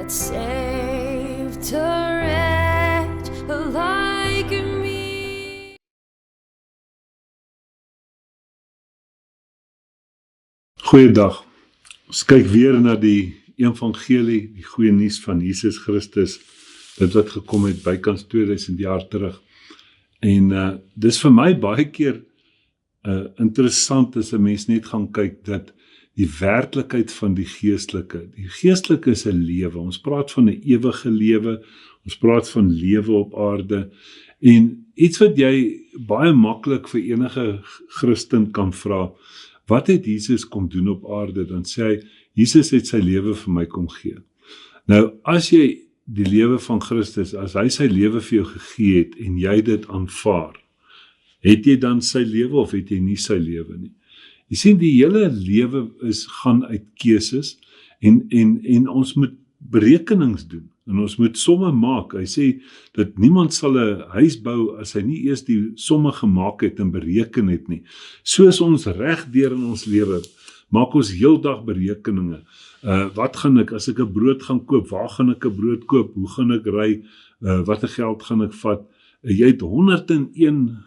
that saved a wretch like me. Goeiedag. Ons kyk weer na die evangelie, die goeie nuus van Jesus Christus, dit wat gekom het bykans 2000 jaar terug. En dis vir my baie keer interessant as 'n mens net gaan kyk dat die werklikheid van die geestelike is 'n lewe. Ons praat van 'n ewige lewe, ons praat van lewe op aarde, en iets wat jy baie maklik vir enige Christen kan vra, wat het Jesus kom doen op aarde? Dan sê hy, Jesus het sy lewe vir my kom gee. Nou, as jy die lewe van Christus, as hy sy lewe vir jou gegee het, en jy dit aanvaar, het jy dan sy lewe of het jy nie sy lewe nie? Jy sien, die hele lewe gaan uit keuses, en ons moet berekenings doen, en ons moet somme maak. Hy sê, dat niemand sal 'n huis bou, as hy nie eers die somme gemaak het en bereken het nie. Soos ons reg deur in ons lewe, maak ons heeldag berekeninge. Wat gaan ek, as ek 'n brood gaan koop, waar gaan ek 'n brood koop, hoe gaan ek ry, watter geld gaan ek vat? Jy het 101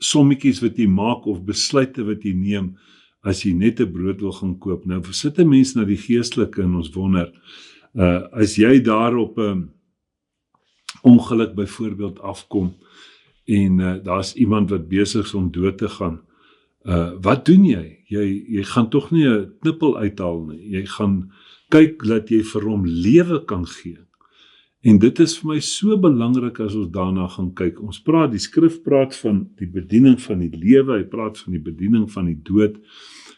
sommetjies wat jy maak, of besluite wat jy neem, as jy net 'n brood wil gaan koop. Nou, sit 'n mens na die geestelike en ons wonder, as jy daar op 'n ongeluk byvoorbeeld afkom, en daar's iemand wat besig is om dood te gaan, wat doen jy? Jy gaan tog nie 'n knippel uithaal nie, jy gaan kyk dat jy vir hom lewe kan gee. En dit is vir my so belangrik as ons daarna gaan kyk. Die skrif praat van die bediening van die lewe, hy praat van die bediening van die dood.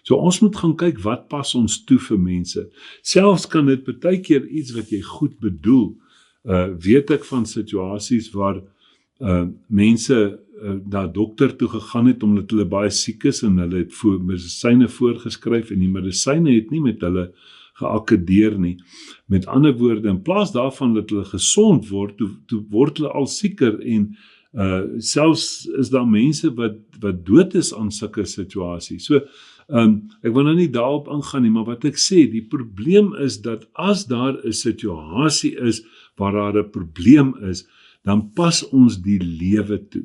So ons moet gaan kyk, wat pas ons toe vir mense. Selfs kan dit baie keer iets wat jy goed bedoel. Weet ek van situasies waar mense na dokter toe gegaan het, omdat hulle baie siek is, en hulle het medisyne voorgeskryf, en die medisyne het nie met hulle geakkedeer nie. Met ander woorde, in plaas daarvan dat hulle gesond word, toe word hulle al sieker, en selfs is daar mense wat dood is aan sulke situasies. So, ek wil nou nie daarop ingaan nie, maar wat ek sê, die probleem is dat as daar 'n situasie is waar daar 'n probleem is, dan pas ons die lewe toe.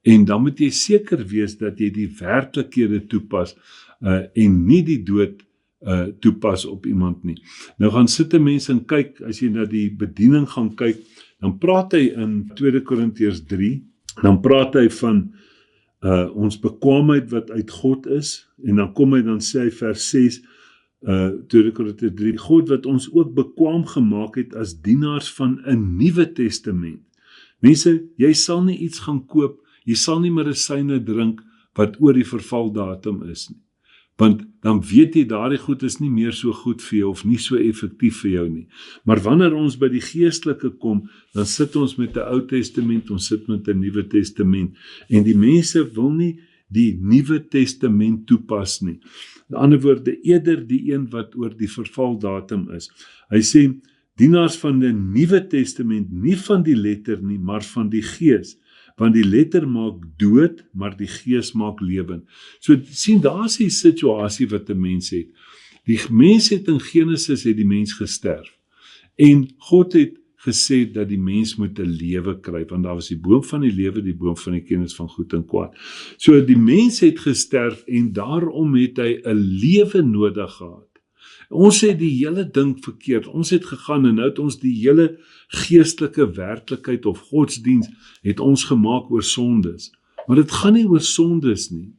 En dan moet jy seker wees dat jy die werklikhede toepas, en nie die dood toepas op iemand nie. Nou gaan sit 'n mens en kyk, as jy na die bediening gaan kyk, dan praat hy in 2 Korintiërs 3, dan praat hy van ons bekwaamheid wat uit God is, en dan sê hy vers 6, 2 Korintiërs 3, God wat ons ook bekwaam gemaak het as dienaars van 'n Nuwe Testament. Mense, jy sal nie iets gaan koop, jy sal nie medisyne drink wat oor die vervaldatum is nie. Want dan weet jy, daardie goed is nie meer so goed vir jou, of nie so effektief vir jou nie. Maar wanneer ons by die geestelike kom, dan sit ons met 'n Ou Testament, ons sit met 'n Nuwe Testament, en die mense wil nie die Nuwe Testament toepas nie. In ander woorde, eerder die een wat oor die vervaldatum is. Hy sê, dienaars van die Nuwe Testament, nie van die letter nie, maar van die gees. Want die letter maak dood, maar die gees maak lewend. So sien, daar is die situasie wat 'n mens het. Die mens het in Genesis het die mens gesterf. En God het gesê dat die mens moet 'n lewe kry, want daar was die boom van die lewe, die boom van die kennis van goed en kwaad. So die mens het gesterf, en daarom het hy 'n lewe nodig gehad. Ons het die hele ding verkeerd, ons het gegaan, en nou het ons die hele geestelike werklikheid of godsdiens het ons gemaak oor sondes. Maar dit gaan nie oor sondes nie.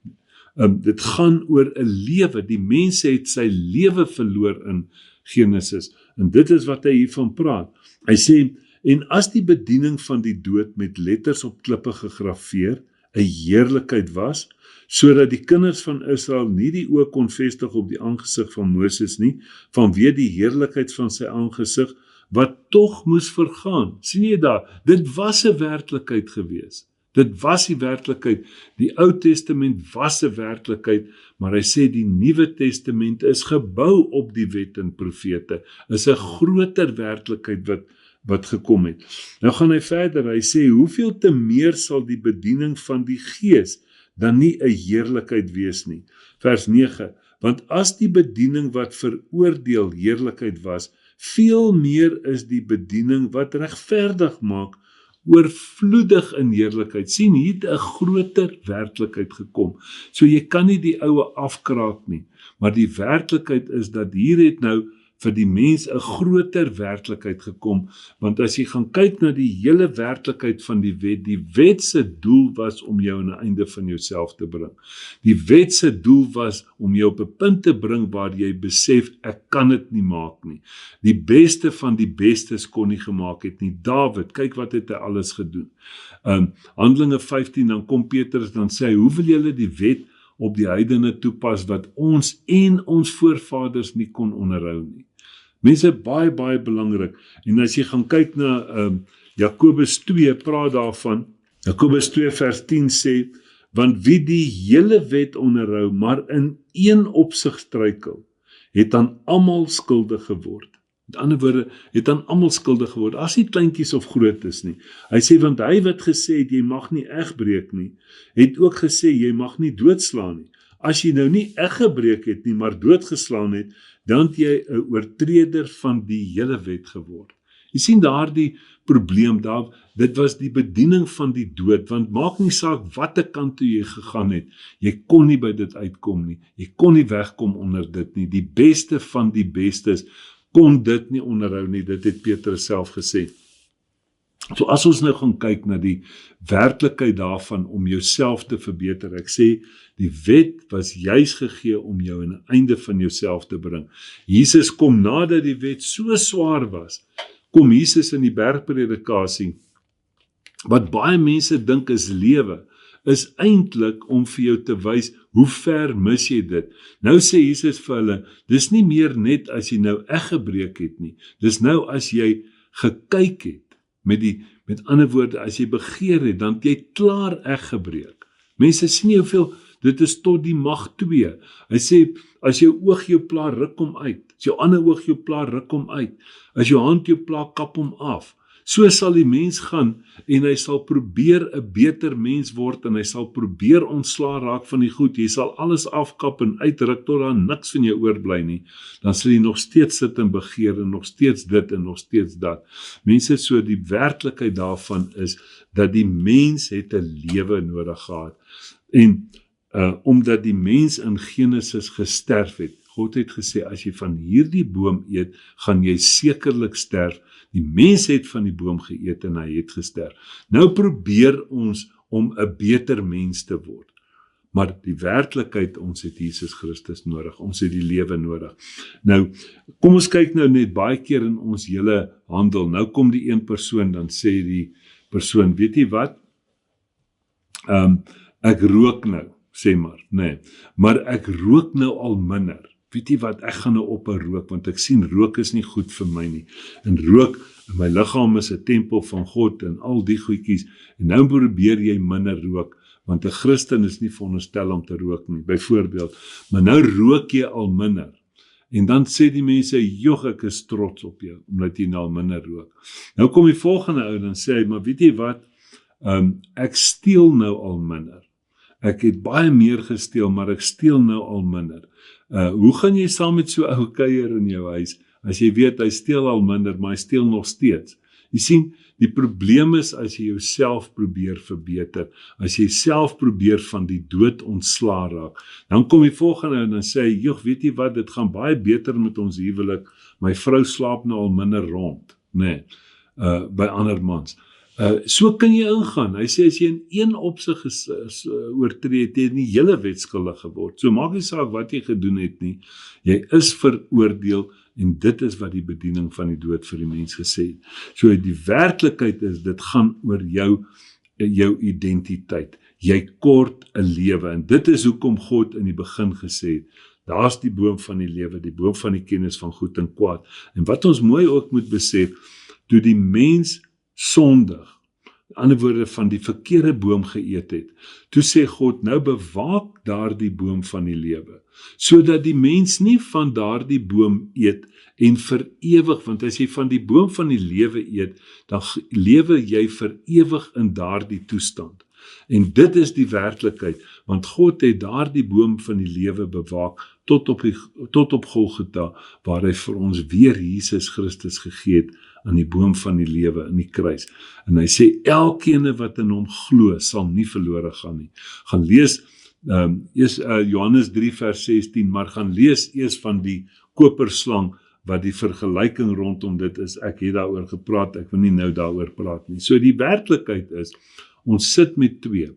Dit gaan oor 'n lewe. Die mens het sy lewe verloor in Genesis, en dit is wat hy hiervan praat. Hy sê, en as die bediening van die dood met letters op klippe gegraveer 'n heerlikheid was, sodat die kinders van Israel nie die oë kon vestig op die aangesig van Moses nie, vanweë die heerlikheid van sy aangesig, wat tog moes vergaan. Sien jy daar, dit was 'n werklikheid gewees. Dit was die werklikheid. Die Ou Testament was 'n werklikheid, maar hy sê die Nuwe Testament is gebou op die wet en profete, is 'n groter werklikheid wat gekom het. Nou gaan hy verder, hy sê, hoeveel te meer sal die bediening van die Gees dan nie 'n heerlikheid wees nie. Vers 9, want as die bediening wat veroordeel heerlikheid was, Veel meer is die bediening wat regverdig maak, oorvloedig in heerlikheid. Sien, hier het 'n groter werklikheid gekom. So jy kan nie die oue afkraak nie, maar die werklikheid is dat hier het nou vir die mens 'n groter werklikheid gekom, want as jy gaan kyk na die hele werklikheid van die wet se doel was om jou aan 'n einde van jouself te bring. Die wet se doel was om jou op 'n punt te bring waar jy besef, ek kan dit nie maak nie. Die beste van die bestes kon nie gemaak het nie. Dawid, kyk wat het hy alles gedoen. Handelinge 15, dan kom Petrus, dan sê hy, hoe wil julle die wet op die heidene toepas wat ons en ons voorvaders nie kon onderhou nie. Mense, baie belangrik. En as jy gaan kyk na Jakobus 2, praat daarvan, Jakobus 2 vers 10 sê, want wie die hele wet onderhou, maar in een opsig struikel, het aan almal skuldig geword. Met ander woorde, het aan almal skuldig geword, as nie kleintjies of grootes nie. Hy sê, want hy wat gesê het, jy mag nie egbreek nie, het ook gesê, jy mag nie doodslaan nie. As jy nou nie eggebreek het nie, maar doodgeslaan het, dan het jy 'n oortreder van die hele wet geword. Jy sien daardie probleem daar, dit was die bediening van die dood, want maak nie saak watter kant toe jy gegaan het, jy kon nie by dit uitkom nie, jy kon nie wegkom onder dit nie, die beste van die bestes kon dit nie onderhou nie, dit het Petrus self gesê. So as ons nou gaan kyk na die werklikheid daarvan om jouself te verbeter, ek sê, die wet was juis gegee om jou aan 'n einde van jouself te bring. Jesus kom nadat die wet so swaar was, kom Jesus in die bergpredikasie, wat baie mense dink is lewe, is eintlik om vir jou te wys, hoe ver mis jy dit. Nou sê Jesus vir hulle, dis nie meer net as jy nou eggebreek het nie, dis nou as jy gekyk het, met ander woorde, as jy begeer het, dan het jy klaar eggebreek. Mense sien nie hoeveel, dit is tot die mag 2. Hy sê, as jou oog jou pla, ruk hom uit. As jou ander oog jou pla, ruk hom uit. As jou hand jou pla, kap hom af. So sal die mens gaan, en hy sal probeer 'n beter mens word, en hy sal probeer ontslaa raak van die goed. Jy sal alles afkap en uitruk, tot daar niks van jou oorbly nie. Dan sal jy nog steeds sit en begeer, en nog steeds dit, en nog steeds dat. Mense, so die werklikheid daarvan is, dat die mens het 'n lewe nodig gehad. En omdat die mens in Genesis gesterf het, God het gesê, as jy van hierdie boom eet, gaan jy sekerlik sterf. Die mens het van die boom geëet en hy het gesterf. Nou probeer ons om 'n beter mens te word. Maar die werklikheid, ons het Jesus Christus nodig, ons het die lewe nodig. Nou, kom ons kyk nou net baie keer in ons hele handel. Nou kom die een persoon, dan sê die persoon, weet jy wat? Ek rook nou, sê maar ek rook nou al minder. Weet jy wat, ek gaan nou ophou rook, want ek sien rook is nie goed vir my nie. En rook, in my liggaam is 'n tempel van God en al die goedjies. En nou probeer jy minder rook, want 'n Christen is nie veronderstel om te rook nie, byvoorbeeld. Maar nou rook jy al minder. En dan sê die mense, joh, ek is trots op jou, omdat jy nou al minder rook. Nou kom die volgende ou, dan sê hy, maar weet jy wat, ek steel nou al minder. Ek het baie meer gesteel, maar ek steel nou al minder. Hoe gaan jy saam met so 'n ou kuier in jou huis, as jy weet, hy steel al minder, maar hy steel nog steeds? Jy sien, die probleem is as jy jouself probeer verbeter, as jy self probeer van die dood ontslaa raak, dan kom die volgende en dan sê hy, joh, weet jy wat, dit gaan baie beter met ons huwelik, my vrou slaap nou al minder rond, by ander mans. So kan jy ingaan. Hy sê, as jy in een opsig oortree het, jy die hele wet skuldig geword. So maak nie saak wat jy gedoen het nie, jy is veroordeel, en dit is wat die bediening van die dood vir die mens gesê het. So die werklikheid is, dit gaan oor jou identiteit. Jy kort 'n lewe, en dit is hoekom God in die begin gesê het, daar's die boom van die lewe, die boom van die kennis van goed en kwaad. En wat ons mooi ook moet besef, toe die mens sondig, ander woorde van die verkeerde boom geëet het, toe sê God, nou bewaak daardie boom van die lewe, sodat die mens nie van daardie boom eet en vir ewig, want as jy van die boom van die lewe eet, dan lewe jy vir ewig in daardie toestand. En dit is die werklikheid, want God het daardie boom van die lewe bewaak tot op Golgotha, waar hy vir ons weer Jesus Christus gegee het aan die boom van die lewe in die kruis. En hy sê, elkeen wat in hom glo, sal nie verlore gaan nie. Gaan lees eers Johannes 3 vers 16, maar gaan lees eers van die koperslang, wat die vergelyking rondom dit is. Ek het daaroor gepraat, ek wil nie nou daaroor praat nie. So die werklikheid is, ons sit met twee.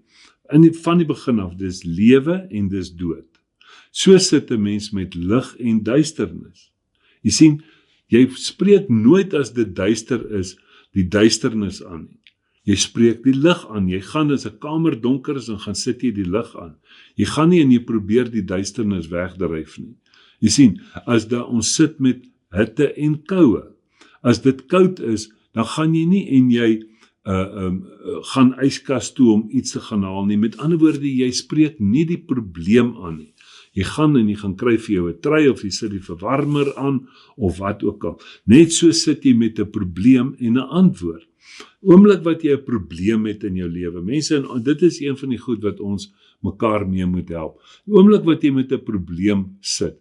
Van die begin af, dis lewe en dis dood. So sit 'n mens met lig en duisternis. Jy sien, jy spreek nooit as dit duister is, die duisternis aan nie. Jy spreek die lig aan. Jy gaan as 'n kamer donker is, en gaan sit jy die lig aan. Jy gaan nie en jy probeer die duisternis wegdryf nie. Jy sien, as ons sit met hitte en koue. As dit koud is, dan gaan jy nie en jy gaan yskas toe om iets te gaan haal nie. Met ander woorde, jy spreek nie die probleem aan nie. Jy gaan en jy gaan kry vir jou 'n trui, of jy sit die verwarmer aan, of wat ook al. Net so sit jy met 'n probleem en 'n antwoord. Oomblik wat jy 'n probleem het in jou lewe, mense, en dit is een van die goed wat ons mekaar mee moet help. Die oomblik wat jy met 'n probleem sit,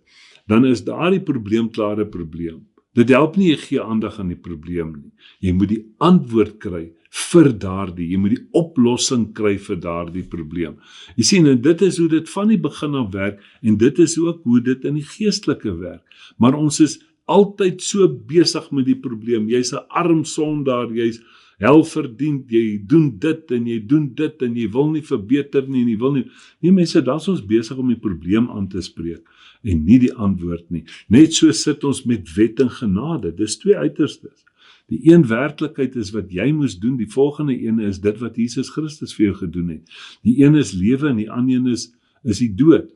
dan is daardie probleem klaar 'n probleem. Dit help nie, jy gee aandag aan die probleem nie. Jy moet die antwoord kry vir daardie, jy moet die oplossing kry vir daardie probleem. Jy sien, en dit is hoe dit van die begin af werk, en dit is ook hoe dit in die geestelike werk. Maar ons is altyd so besig met die probleem. Jy's 'n arm sondaar, jy's hel verdiend, jy doen dit en jy doen dit en jy wil nie verbeter nie en jy wil nie. Nee mense, dan is ons besig om die probleem aan te spreek en nie die antwoord nie. Net so sit ons met wet en genade. Dis twee uiterstes. Die een werklikheid is wat jy moes doen, die volgende ene is dit wat Jesus Christus vir jou gedoen het. Die een is lewe en die ander een is die dood.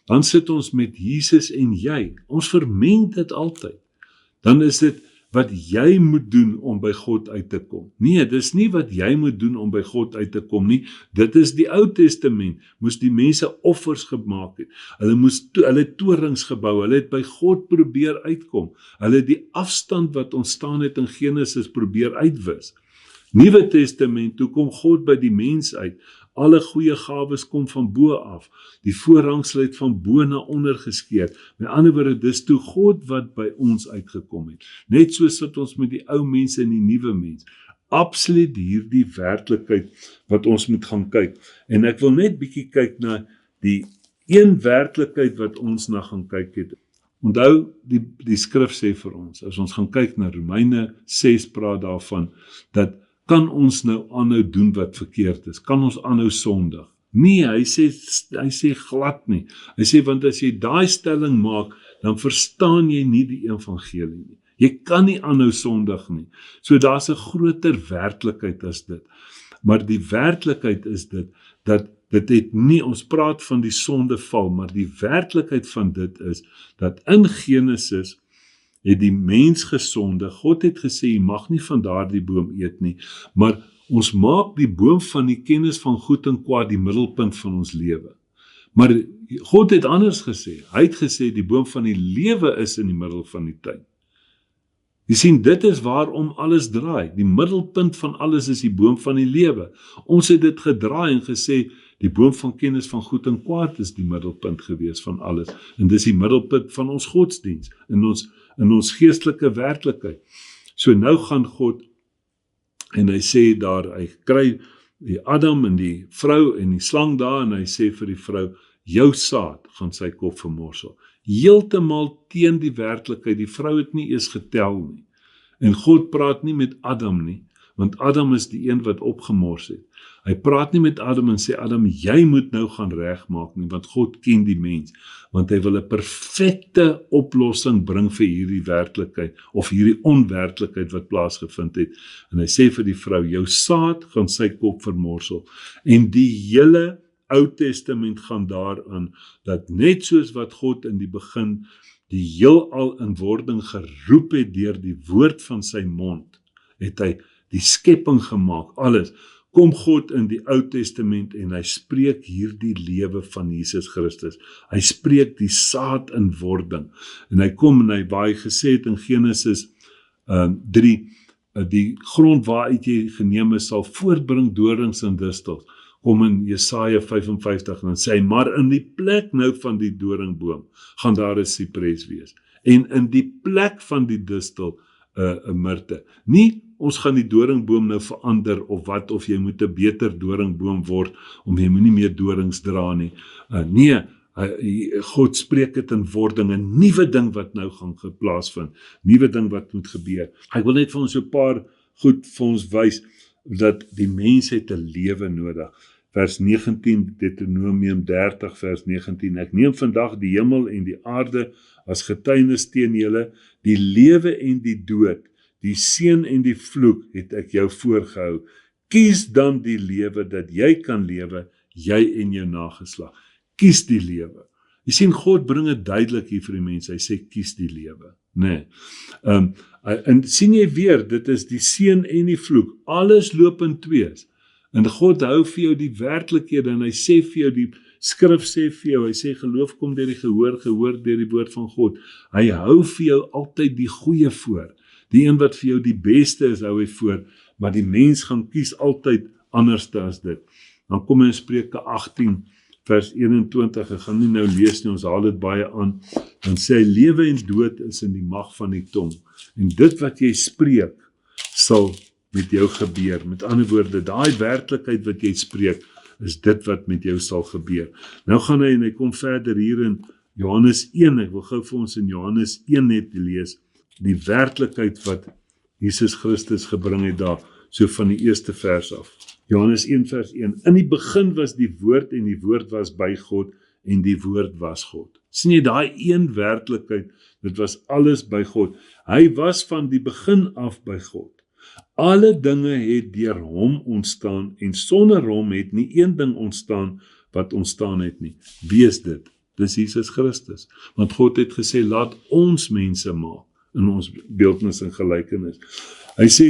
Dan sit ons met Jesus en jy. Ons vermeng dit altyd. Dan is dit wat jy moet doen om by God uit te kom. Nee, dis nie wat jy moet doen om by God uit te kom nie. Dit is die Ou Testament. Moes die mense offers gemaak het. Hulle torings gebou. Hulle het by God probeer uitkom. Hulle het die afstand wat ontstaan het in Genesis probeer uitwis. Nuwe Testament, toe kom God by die mens uit. Alle goeie gawes kom van bo af. Die voorhangsel het van bo na onder geskeer. Met ander woorde, dis toe God wat by ons uitgekom het. Net so sit ons met die ou mense en die nuwe mens. Absoluut hierdie werklikheid wat ons moet gaan kyk. En ek wil net bietjie kyk na die een werklikheid wat ons na gaan kyk het. Onthou, die skrif sê vir ons, as ons gaan kyk na Romeine 6 praat daarvan, dat kan ons nou aanhou doen wat verkeerd is? Kan ons aanhou sondig? Nee, hy sê glad nie. Hy sê, want as jy daai stelling maak, dan verstaan jy nie die evangelie nie. Jy kan nie aanhou sondig nie. So daar's 'n groter werklikheid as dit. Maar die werklikheid is dit, dat dit het nie, ons praat van die sondeval, maar die werklikheid van dit is, dat in Genesis het die mens gesondig. God het gesê, jy mag nie van daardie boom eet nie, maar ons maak die boom van die kennis van goed en kwaad die middelpunt van ons lewe. Maar God het anders gesê. Hy het gesê, die boom van die lewe is in die middel van die tuin. Jy sien, dit is waarom alles draai. Die middelpunt van alles is die boom van die lewe. Ons het dit gedraai en gesê, die boom van kennis van goed en kwaad is die middelpunt gewees van alles. En dis die middelpunt van ons godsdiens, in ons geestelike werklikheid. So nou gaan God, en hy sê daar, hy kry die Adam en die vrou en die slang daar, en hy sê vir die vrou, jou saad gaan sy kop vermorsel. Heeltemal teen die werklikheid, die vrou het nie eens getel nie. En God praat nie met Adam nie, want Adam is die een wat opgemors het. Hy praat nie met Adam en sê, Adam, jy moet nou gaan regmaak nie, want God ken die mens, want hy wil 'n perfekte oplossing bring vir hierdie werklikheid, of hierdie onwerklikheid wat plaasgevind het. En hy sê vir die vrou, jou saad gaan sy kop vermorsel. En die hele Ou Testament gaan daaraan, dat net soos wat God in die begin die heelal in wording geroep het deur die woord van sy mond, het hy die skepping gemaak, alles. Kom God in die Ou Testament en hy spreek hierdie lewe van Jesus Christus. Hy spreek die saad in wording. En hy kom en hy, waar hy gesê het in Genesis 3, die grond waaruit jy geneem is, sal voortbring dorings en distels. kom in Jesaja 55 en dan sê hy, maar in die plek nou van die doringboom, gaan daar 'n sipres wees. En in die plek van die distel, 'n mirte. Nie, ons gaan die doringboom nou verander of wat, of jy moet 'n beter doringboom word, om jy moet nie meer dorings dra nie. Nee, God spreek dit in wording, 'n nuwe ding wat nou gaan plaasvind, nuwe ding wat moet gebeur. Ek wil net vir ons so 'n paar goed vir ons wys, dat die mens het 'n lewe nodig. Vers 19, Deuteronomium 30, vers 19, ek neem vandag die hemel en die aarde as getuienis teen julle, die lewe en die dood, die seën en die vloek het ek jou voorgehou. Kies dan die lewe dat jy kan lewe, jy en jou nageslag. Kies die lewe. Jy sien, God bring dit duidelik hier vir die mense, hy sê kies die lewe. Nee. En sien jy weer, dit is die seën en die vloek, alles loop in twees. En God hou vir jou die werklikhede, en hy sê vir jou, die skrif sê vir jou, hy sê geloof kom deur die gehoor, gehoor deur die woord van God. Hy hou vir jou altyd die goeie voor. Die een wat vir jou die beste is, hou hy voor, maar die mens gaan kies altyd anders as dit. Dan kom hy in Spreuke 18, vers 21, ek gaan nie nou lees nie, ons haal dit baie aan, dan sê hy, lewe en dood is in die mag van die tong, en dit wat jy spreek, sal met jou gebeur. Met ander woorde, daai werklikheid wat jy spreek, is dit wat met jou sal gebeur. Nou gaan hy, en hy kom verder hier in Johannes 1, ek wil gou vir ons in Johannes 1 net lees, die werklikheid wat Jesus Christus gebring het daar, so van die eerste vers af. Johannes 1 vers 1, in die begin was die woord, en die woord was by God, en die woord was God. Sien jy daai een werklikheid, dit was alles by God. Hy was van die begin af by God. Alle dinge het deur hom ontstaan, en sonder hom het nie een ding ontstaan wat ontstaan het nie. Wie is dit? Dis Jesus Christus. Want God het gesê, laat ons mense maak, in ons beeldnis en gelykenis. Hy sê,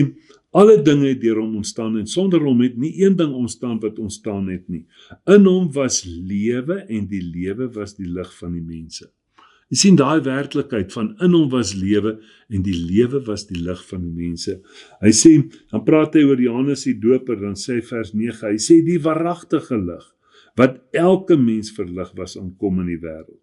alle dinge het deur hom ontstaan, en sonder hom het nie een ding ontstaan wat ontstaan het nie. In hom was lewe, en die lewe was die lig van die mense. Jy sien daai werklikheid van in hom was lewe, en die lewe was die lig van die mense. Hy sê, dan praat hy oor Johannes die Doper, dan sê vers 9, hy sê die waaragtige lig, wat elke mens verlig was aankom in die wêreld.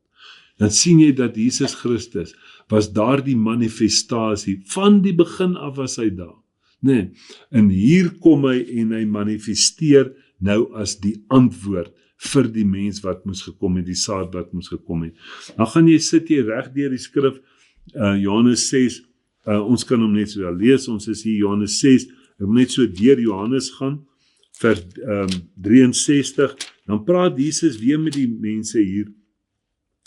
Dan sien jy dat Jesus Christus was daar die manifestasie, van die begin af was hy daar. Nee, en hier kom hy en hy manifesteer nou as die antwoord vir die mens wat moes gekom het, die saad wat moes gekom het. Dan gaan jy sit jy reg deur die skrif, Johannes 6, ons kan hom net so lees, ons is hier Johannes 6, ek wil net so deur Johannes gaan, vers 63, dan praat Jesus weer met die mense hier,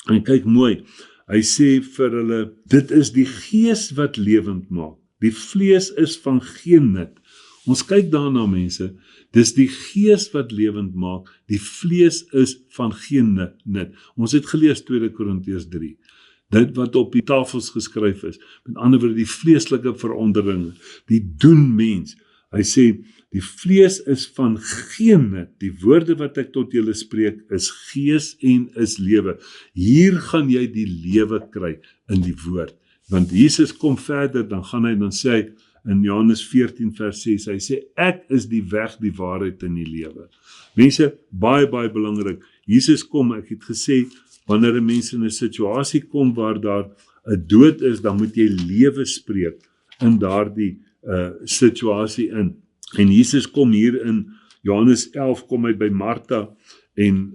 en kyk mooi, hy sê vir hulle, dit is die gees wat lewend maak, die vlees is van geen nut. Ons kyk daarna mense, dis die gees wat lewend maak, die vlees is van geen nut. Ons het gelees 2 Korintiërs 3, dit wat op die tafels geskryf is, met ander woorde die vleeslike veranderinge, die doen mens. Hy sê, die vlees is van geen nut, die woorde wat ek tot julle spreek, is gees en is lewe. Hier gaan jy die lewe kry in die woord. Want Jesus kom verder, dan sê hy in Johannes 14 vers 6, hy sê, ek is die weg, die waarheid en die lewe. Mense, baie, baie belangrik, Jesus kom, ek het gesê, wanneer 'n mens in 'n situasie kom waar daar 'n dood is, dan moet jy lewe spreek in daardie situasie in. En Jesus kom hier in Johannes 11, kom hy by Martha, en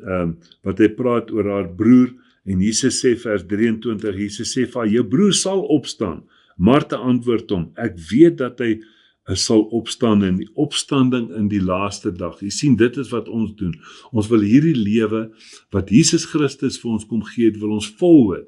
wat hy praat oor haar broer, en Jesus sê vers 23, Jesus sê vir haar, jou broer sal opstaan. Martha antwoord hom, ek weet dat hy sal opstaan in die opstanding in die laaste dag. Jy sien, dit is wat ons doen. Ons wil hierdie lewe, wat Jesus Christus vir ons kom gee, wil ons volhou.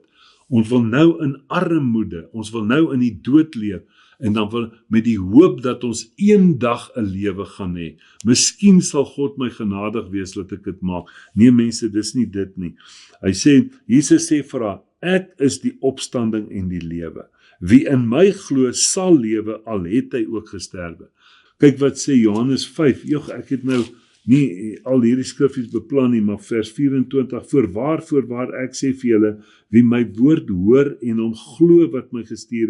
Ons wil nou in armoede, ons wil nou in die dood leef, en dan wil met die hoop dat ons eendag 'n lewe gaan hê. Miskien sal God my genadig wees dat ek dit maak. Nee mense, dis nie dit nie. Hy sê, Jesus sê vir haar, ek is die opstanding en die lewe. Wie in my glo sal lewe, al het hy ook gesterwe. Kyk wat sê Johannes 5, ek het nou nie al hierdie skriffies beplan nie, maar vers 24, voorwaar ek sê vir julle, wie my woord hoor en hom glo wat my gestuur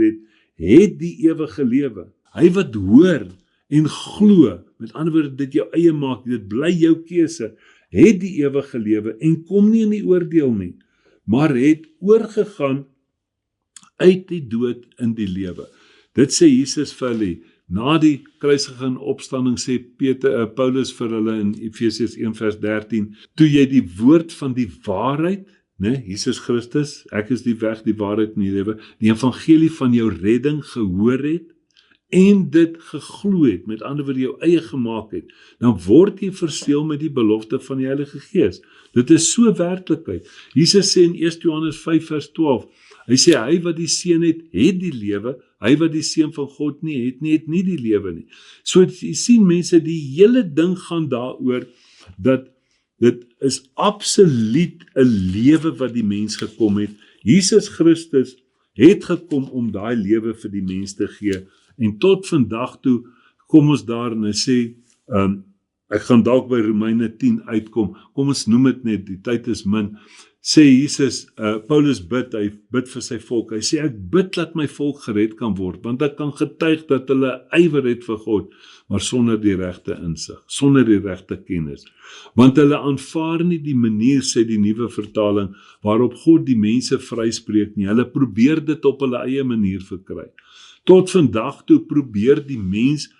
het die ewige lewe. Hy wat hoor en glo, met ander woorde dit jou eie maak, dit bly jou keuse, het die ewige lewe en kom nie in die oordeel nie, maar het oorgegaan uit die dood in die lewe. Dit sê Jesus vir hulle, na die kruisiging en opstanding sê Paulus vir hulle in Efesiërs 1 vers 13, toe jy die woord van die waarheid, Jesus Christus, ek is die weg, die waarheid en die lewe, die evangelie van jou redding gehoor het, en dit geglo het, met ander woorde jou eie gemaak het, dan word jy verseël met die belofte van die Heilige Gees. Dit is so werklikheid. Jesus sê in 1 Johannes 5 vers 12, hy sê, hy wat die seun het die lewe, hy wat die seun van God nie het nie die lewe nie. So jy sien mense, die hele ding gaan daaroor, dat dit is absoluut 'n lewe wat die mens gekom het. Jesus Christus het gekom om daai lewe vir die mens te gee, en tot vandag toe kom ons daar en hy sê, ek gaan dalk by Romeine 10 uitkom, kom ons noem dit net, die tyd is min, sê Jesus, Paulus bid, hy bid vir sy volk, hy sê, ek bid dat my volk gered kan word, want ek kan getuig dat hulle ywer het vir God, maar sonder die regte insig, sonder die regte kennis, want hulle aanvaar nie die manier, sê die nuwe vertaling, waarop God die mense vryspreek nie, hulle probeer dit op hulle eie manier verkry. Tot vandag toe probeer die mens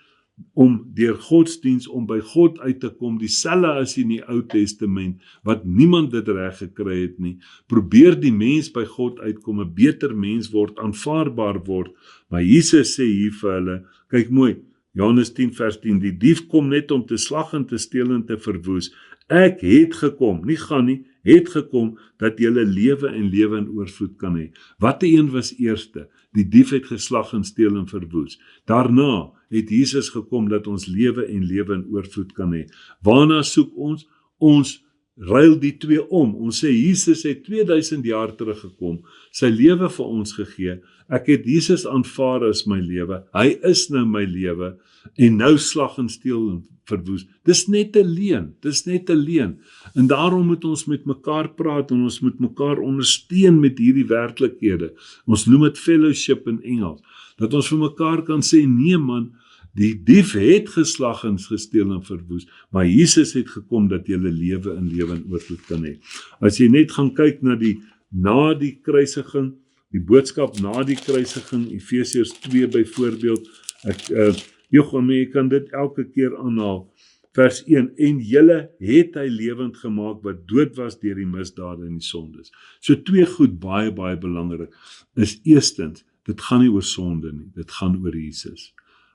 om deur godsdiens om by God uit te kom, dieselfde as in die Ou Testament, wat niemand dit reg gekry het nie, probeer die mens by God uitkom, 'n beter mens word, aanvaarbaar word, maar Jesus sê hier vir hulle, kyk mooi, Johannes 10 vers 10, die dief kom net om te slag en te steel en te verwoes, ek het gekom, nie gaan nie, het gekom, dat julle lewe en lewe in oorvloed kan hê. Watter een was eerste? Die dief het geslag en steel en verwoes. Daarna het Jesus gekom dat ons lewe en lewe in oorvloed kan hê. Waarna soek ons? Ons ruil die twee om. Ons sê Jesus het 2000 jaar teruggekom, sy lewe vir ons gegee. Ek het Jesus aanvaar as my lewe. Hy is nou my lewe en nou slag en steel en verwoes. Dis net 'n leuen, dis net 'n leuen. En daarom moet ons met mekaar praat en ons moet mekaar ondersteun met hierdie werklikhede. Ons noem dit fellowship in Engels. Dat ons vir mekaar kan sê, nee man, die dief het geslag en gesteel en verwoes, maar Jesus het gekom dat jy lewe in oorvloed kan hê. As jy net gaan kyk na na die kruisiging, die boodskap na die kruisiging, Efesiërs 2 byvoorbeeld, jy kan dit elke keer aanhaal, vers 1, en julle het hy lewend gemaak wat dood was deur die misdade en die sondes. So twee goed baie belangrik, is eerstens, dit gaan nie oor sonde nie, dit gaan oor Jesus.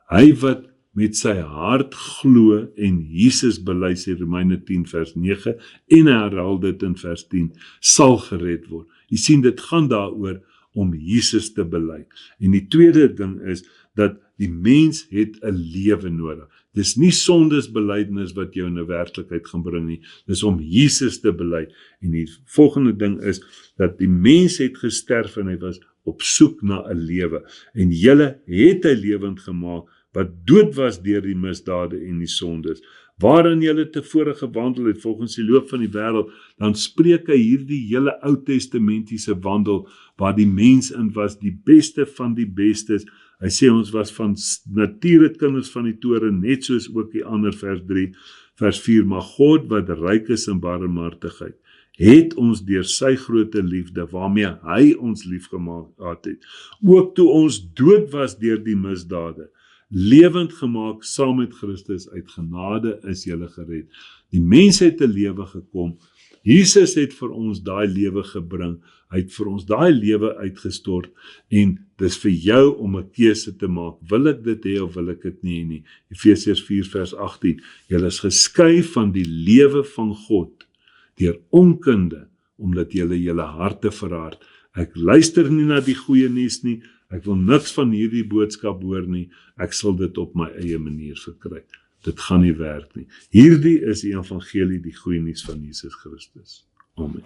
Hy wat met sy hart glo en Jesus bely, sê Romeine 10 vers 9, en hy herhaal dit in vers 10, sal gered word. Jy sien, dit gaan daaroor om Jesus te bely. En die tweede ding is, dat die mens het 'n lewe nodig. Dis nie sondesbelydenis wat jou in 'n werklikheid gaan bring nie, dis om Jesus te bely. En die volgende ding is, dat die mens het gesterf en hy was op soek na 'n lewe. En julle het hy lewend gemaak, wat dood was deur die misdade en die sondes, waarin julle tevore gewandel het volgens die loop van die wêreld, dan spreek hy hierdie hele Ou Testamentiese wandel, waar die mens in was, die beste van die bestes. Hy sê ons was van nature kinders van die toren, net soos ook die ander vers 3, vers 4, maar God wat ryk is in barmhartigheid, het ons deur sy groote liefde, waarmee hy ons liefgemaak het, ook toe ons dood was deur die misdade, lewend gemaak saam met Christus, uit genade is julle gered. Die mens het 'n lewe gekom, Jesus het vir ons daai lewe gebring, hy het vir ons daai lewe uitgestort, en dis vir jou om 'n keuse te maak, wil ek dit hê of wil ek dit nie hê nie. Efesiërs 4 vers 18, julle is geskei van die lewe van God, deur onkunde, omdat julle harte verhard. Ek luister nie na die goeie nuus nie, ek wil niks van hierdie boodskap hoor nie, ek sal dit op my eie manier verkry. Dit gaan nie werk nie. Hierdie is die evangelie, die goeie nuus van Jesus Christus. Amen.